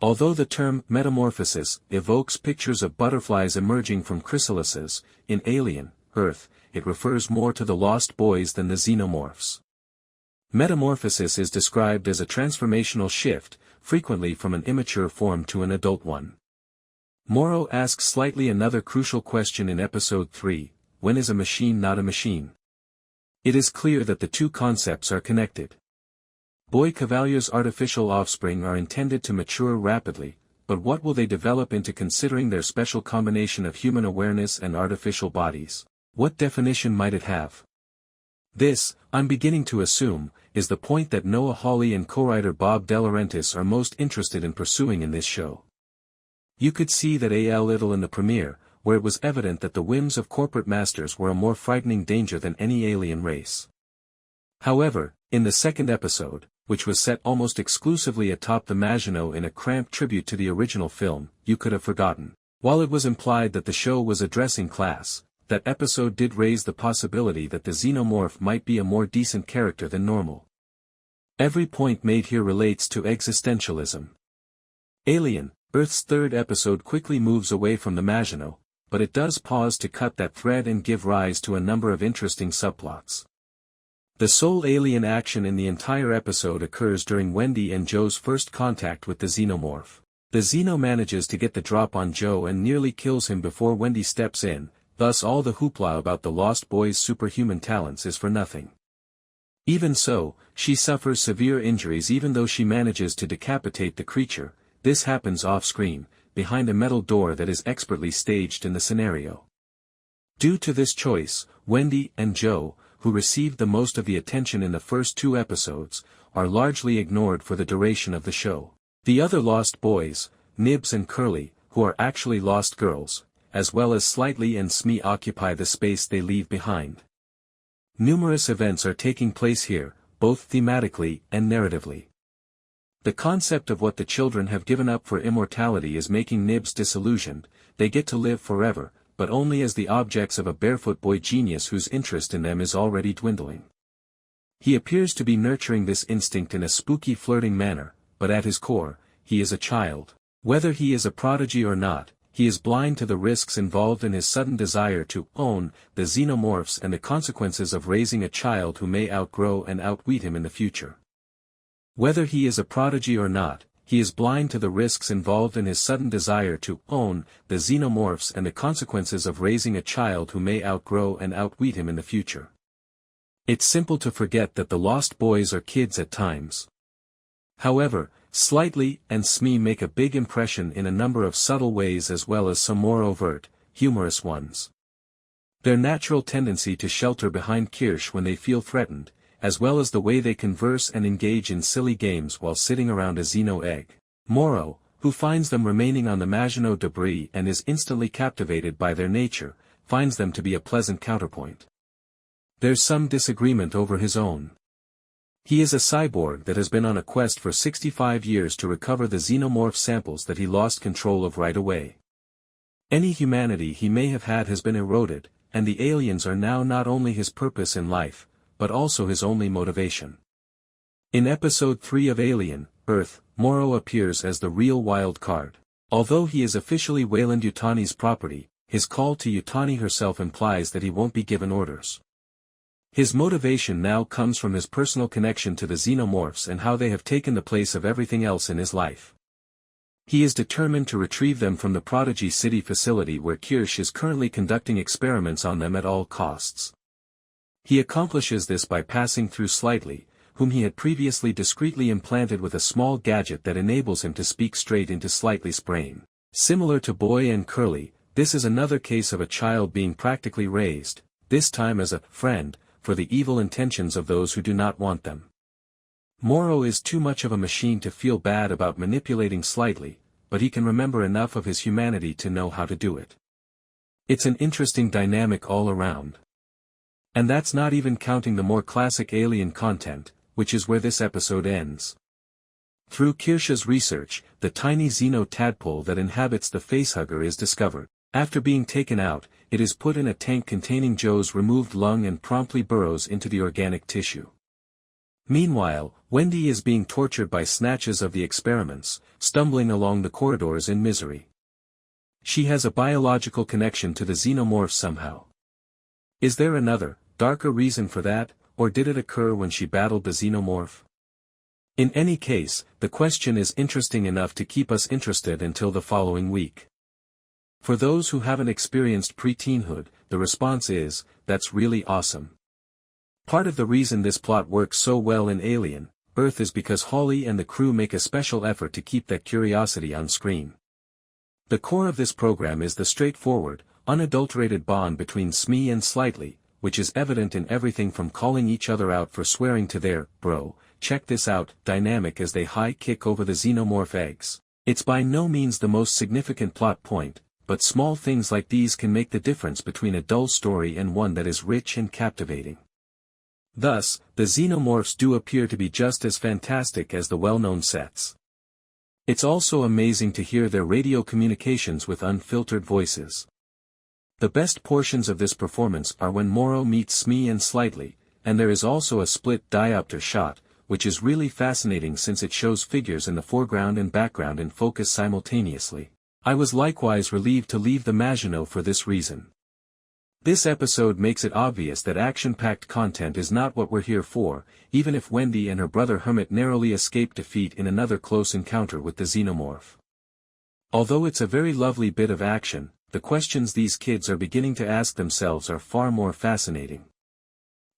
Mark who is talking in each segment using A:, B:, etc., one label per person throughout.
A: Although the term metamorphosis evokes pictures of butterflies emerging from chrysalises, in Alien, Earth, it refers more to the lost boys than the xenomorphs. Metamorphosis is described as a transformational shift, frequently from an immature form to an adult one. Morrow asks slightly another crucial question in episode 3, when is a machine not a machine? It is clear that the two concepts are connected. Boy Kavalier's artificial offspring are intended to mature rapidly, but what will they develop into considering their special combination of human awareness and artificial bodies? What definition might it have? This, I'm beginning to assume, is the point that Noah Hawley and co-writer Bob DeLaurentis are most interested in pursuing in this show. You could see that a little in the premiere, where it was evident that the whims of corporate masters were a more frightening danger than any alien race. However, in the second episode, which was set almost exclusively atop the Maginot in a cramped tribute to the original film, you could have forgotten. While it was implied that the show was addressing class, that episode did raise the possibility that the Xenomorph might be a more decent character than normal. Every point made here relates to existentialism. Alien, Earth's third episode quickly moves away from the Maginot, but it does pause to cut that thread and give rise to a number of interesting subplots. The sole alien action in the entire episode occurs during Wendy and Joe's first contact with the Xenomorph. The Xeno manages to get the drop on Joe and nearly kills him before Wendy steps in, thus all the hoopla about the Lost Boys' superhuman talents is for nothing. Even so, she suffers severe injuries even though she manages to decapitate the creature. This happens off-screen, behind a metal door that is expertly staged in the scenario. Due to this choice, Wendy and Joe, who received the most of the attention in the first two episodes, are largely ignored for the duration of the show. The other Lost Boys, Nibs and Curly, who are actually Lost Girls, as well as Slightly and Smee occupy the space they leave behind. Numerous events are taking place here, both thematically and narratively. The concept of what the children have given up for immortality is making Nibs disillusioned. They get to live forever, but only as the objects of a barefoot boy genius whose interest in them is already dwindling. He appears to be nurturing this instinct in a spooky flirting manner, but at his core, he is a child. Whether he is a prodigy or not, he is blind to the risks involved in his sudden desire to own the Xenomorphs and the consequences of raising a child who may outgrow and outwit him in the future. Whether he is a prodigy or not, he is blind to the risks involved in his sudden desire to own the Xenomorphs and the consequences of raising a child who may outgrow and outwit him in the future. It's simple to forget that the Lost Boys are kids at times. However, Slightly and Smee make a big impression in a number of subtle ways as well as some more overt, humorous ones. Their natural tendency to shelter behind Kirsch when they feel threatened, as well as the way they converse and engage in silly games while sitting around a Xeno egg. Morrow, who finds them remaining on the Maginot debris and is instantly captivated by their nature, finds them to be a pleasant counterpoint. There's some disagreement over his own. He is a cyborg that has been on a quest for 65 years to recover the Xenomorph samples that he lost control of right away. Any humanity he may have had has been eroded, and the aliens are now not only his purpose in life, but also his only motivation. In episode 3 of Alien, Earth, Morrow appears as the real wild card. Although he is officially Weyland-Yutani's property, his call to Yutani herself implies that he won't be given orders. His motivation now comes from his personal connection to the Xenomorphs and how they have taken the place of everything else in his life. He is determined to retrieve them from the Prodigy City facility where Kirsch is currently conducting experiments on them at all costs. He accomplishes this by passing through Slightly, whom he had previously discreetly implanted with a small gadget that enables him to speak straight into Slightly's brain. Similar to Boy and Curly, this is another case of a child being practically raised, this time as a friend, for the evil intentions of those who do not want them. Morrow is too much of a machine to feel bad about manipulating Slightly, but he can remember enough of his humanity to know how to do it. It's an interesting dynamic all around. And that's not even counting the more classic alien content, which is where this episode ends. Through Kirsch's research, the tiny Xeno tadpole that inhabits the facehugger is discovered. After being taken out, it is put in a tank containing Joe's removed lung and promptly burrows into the organic tissue. Meanwhile, Wendy is being tortured by snatches of the experiments, stumbling along the corridors in misery. She has a biological connection to the Xenomorph somehow. Is there another, darker reason for that, or did it occur when she battled the Xenomorph? In any case, the question is interesting enough to keep us interested until the following week. For those who haven't experienced pre-teenhood, the response is, that's really awesome. Part of the reason this plot works so well in Alien, Earth is because Hawley and the crew make a special effort to keep that curiosity on screen. The core of this program is the straightforward, unadulterated bond between Smee and Slightly, which is evident in everything from calling each other out for swearing to their, bro, check this out, dynamic as they high kick over the Xenomorph eggs. It's by no means the most significant plot point, but small things like these can make the difference between a dull story and one that is rich and captivating. Thus, the Xenomorphs do appear to be just as fantastic as the well-known sets. It's also amazing to hear their radio communications with unfiltered voices. The best portions of this performance are when Morrow meets Smee and Slightly, and there is also a split diopter shot, which is really fascinating since it shows figures in the foreground and background in focus simultaneously. I was likewise relieved to leave the Maginot for this reason. This episode makes it obvious that action-packed content is not what we're here for, even if Wendy and her brother Hermit narrowly escape defeat in another close encounter with the Xenomorph. Although it's a very lovely bit of action, the questions these kids are beginning to ask themselves are far more fascinating.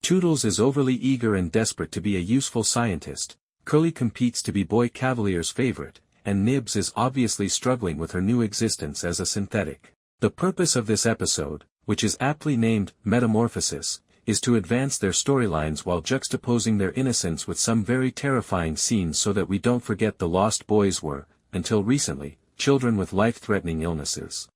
A: Tootles is overly eager and desperate to be a useful scientist, Curly competes to be Boy Kavalier's favorite, and Nibs is obviously struggling with her new existence as a synthetic. The purpose of this episode, which is aptly named Metamorphosis, is to advance their storylines while juxtaposing their innocence with some very terrifying scenes so that we don't forget the Lost Boys were, until recently, children with life-threatening illnesses.